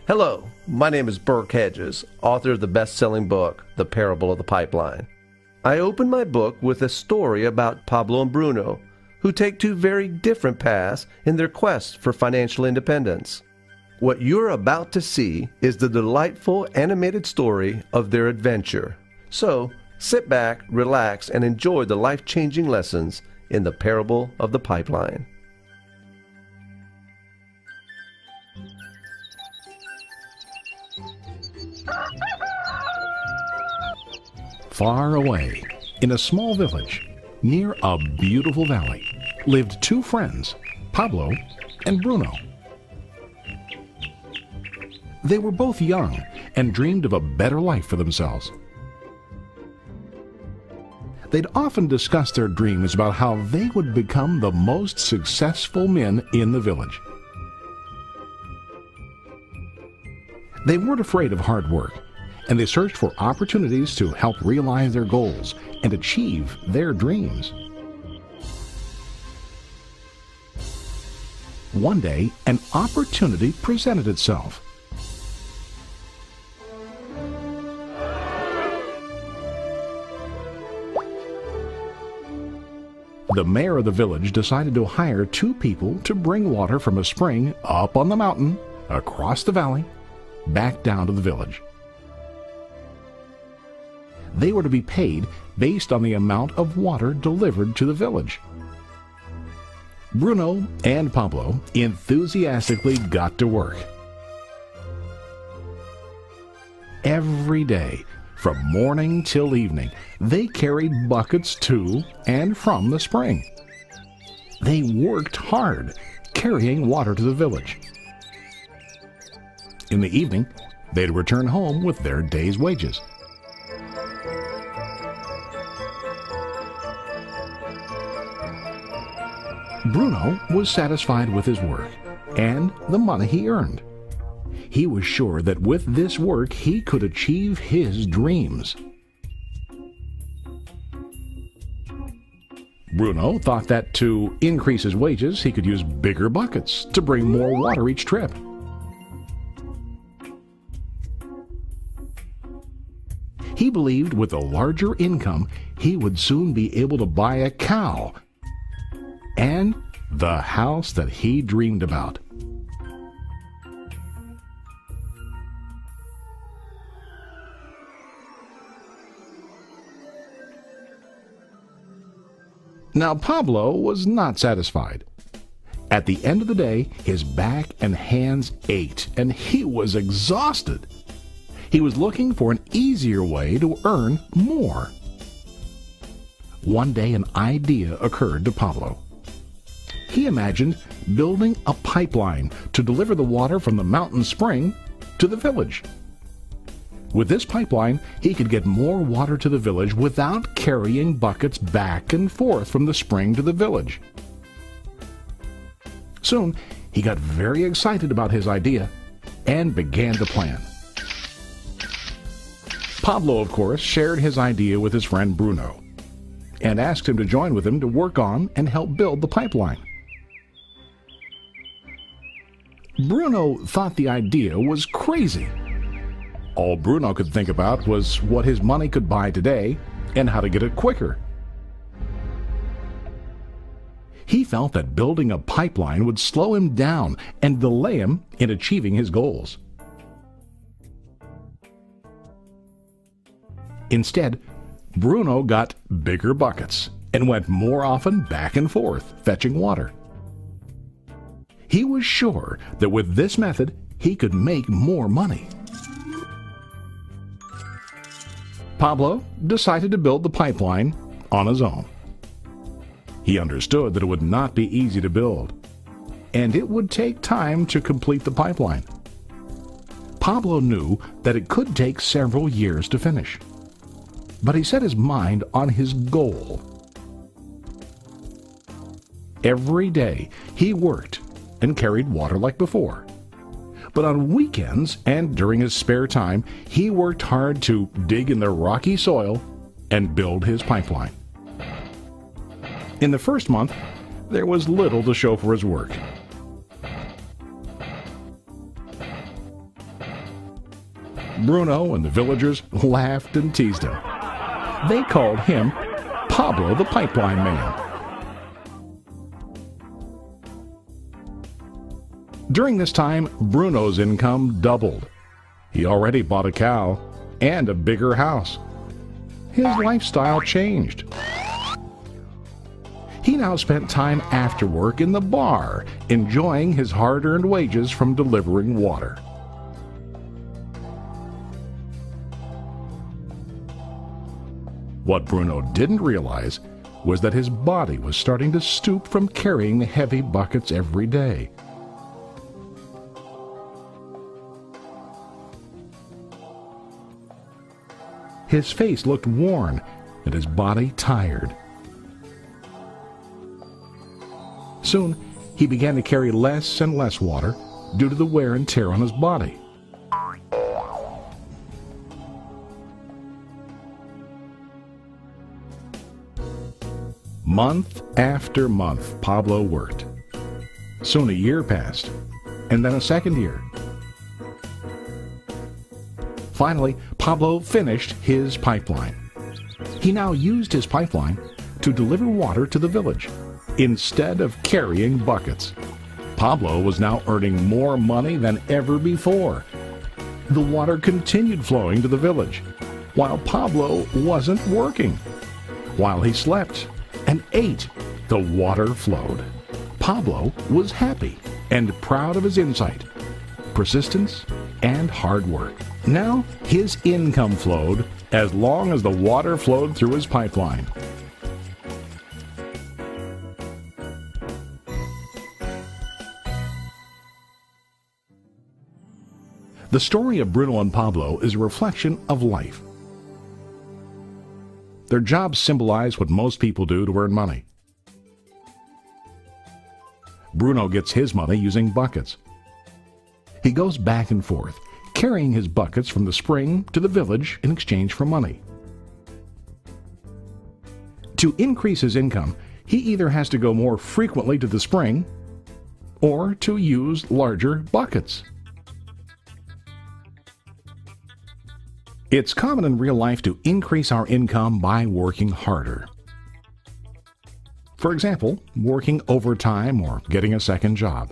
Hello, my name is Burke Hedges, author of the best-selling book, The Parable of the Pipeline. I open my book with a story about Pablo and Bruno, who take two very different paths in their quest for financial independence. What you're about to see is the delightful animated story of their adventure. So, sit back, relax, and enjoy the life-changing lessons in The Parable of the Pipeline. Far away, in a small village, near a beautiful valley, lived two friends, Pablo and Bruno. They were both young and dreamed of a better life for themselves. They'd often discuss their dreams about how they would become the most successful men in the village. They weren't afraid of hard work, and they searched for opportunities to help realize their goals and achieve their dreams. One day, an opportunity presented itself. The mayor of the village decided to hire two people to bring water from a spring up on the mountain, across the valley, back down to the village. They were to be paid based on the amount of water delivered to the village. Bruno and Pablo enthusiastically got to work. Every day, from morning till evening, they carried buckets to and from the spring. They worked hard, carrying water to the village. In the evening, they'd return home with their day's wages. Bruno was satisfied with his work and the money he earned. He was sure that with this work he could achieve his dreams. Bruno thought that to increase his wages he could use bigger buckets to bring more water each trip. He believed with a larger income he would soon be able to buy a cow and the house that he dreamed about. Now Pablo was not satisfied. At the end of the day, his back and hands ached, and he was exhausted. He was looking for an easier way to earn more. One day an idea occurred to Pablo. He imagined building a pipeline to deliver the water from the mountain spring to the village. With this pipeline, he could get more water to the village without carrying buckets back and forth from the spring to the village. Soon, he got very excited about his idea and began to plan. Pablo, of course, shared his idea with his friend Bruno and asked him to join with him to work on and help build the pipeline. Bruno thought the idea was crazy. All Bruno could think about was what his money could buy today and how to get it quicker. He felt that building a pipeline would slow him down and delay him in achieving his goals. Instead, Bruno got bigger buckets and went more often back and forth, fetching water. He was sure that with this method, he could make more money. Pablo decided to build the pipeline on his own. He understood that it would not be easy to build, and it would take time to complete the pipeline. Pablo knew that it could take several years to finish, but he set his mind on his goal. Every day he worked and carried water like before. But on weekends and during his spare time, he worked hard to dig in the rocky soil and build his pipeline. In the first month, there was little to show for his work. Bruno and the villagers laughed and teased him. They called him Pablo the Pipeline Man. During this time, Bruno's income doubled. He already bought a cow and a bigger house. His lifestyle changed. He now spent time after work in the bar, enjoying his hard-earned wages from delivering water. What Bruno didn't realize was that his body was starting to stoop from carrying the heavy buckets every day. His face looked worn and his body tired. Soon, he began to carry less and less water due to the wear and tear on his body. Month after month, Pablo worked. Soon a year passed, and then a second year. Finally, Pablo finished his pipeline. He now used his pipeline to deliver water to the village instead of carrying buckets. Pablo was now earning more money than ever before. The water continued flowing to the village, while Pablo wasn't working. While he slept and ate, the water flowed. Pablo was happy and proud of his insight, persistence, and hard work. Now his income flowed as long as the water flowed through his pipeline. The story of Bruno and Pablo is a reflection of life. Their jobs symbolize what most people do to earn money. Bruno gets his money using buckets. He goes back and forth, carrying his buckets from the spring to the village in exchange for money. To increase his income, he either has to go more frequently to the spring or to use larger buckets. It's common in real life to increase our income by working harder. For example, working overtime or getting a second job.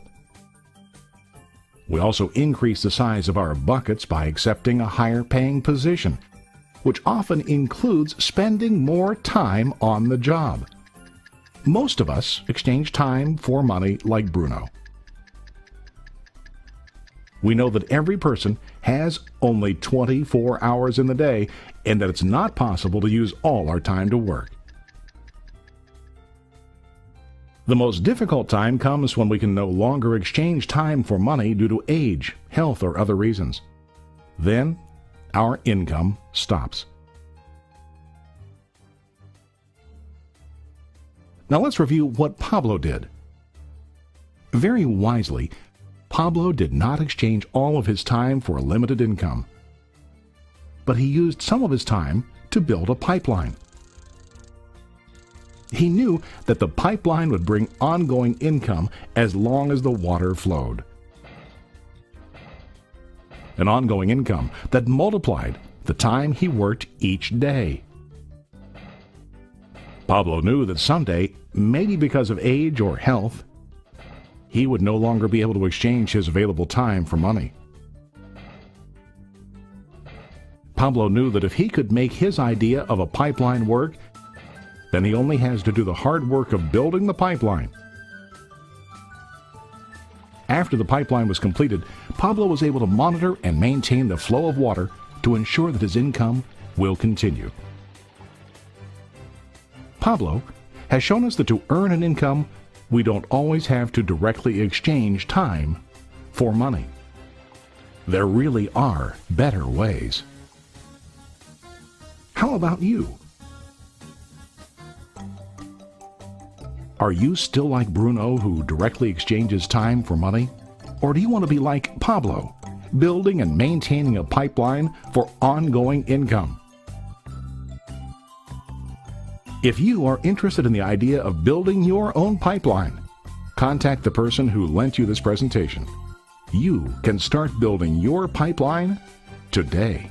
We also increase the size of our buckets by accepting a higher paying position, which often includes spending more time on the job. Most of us exchange time for money like Bruno. We know that every person has only 24 hours in the day and that it's not possible to use all our time to work. The most difficult time comes when we can no longer exchange time for money due to age, health, or other reasons. Then, our income stops. Now let's review what Pablo did. Very wisely, Pablo did not exchange all of his time for a limited income, but he used some of his time to build a pipeline. He knew that the pipeline would bring ongoing income as long as the water flowed. An ongoing income that multiplied the time he worked each day. Pablo knew that someday, maybe because of age or health, he would no longer be able to exchange his available time for money. Pablo knew that if he could make his idea of a pipeline work, then he only has to do the hard work of building the pipeline. After the pipeline was completed, Pablo was able to monitor and maintain the flow of water to ensure that his income will continue. Pablo has shown us that to earn an income, we don't always have to directly exchange time for money. There really are better ways. How about you? Are you still like Bruno, who directly exchanges time for money? Or do you want to be like Pablo, building and maintaining a pipeline for ongoing income? If you are interested in the idea of building your own pipeline, contact the person who lent you this presentation. You can start building your pipeline today.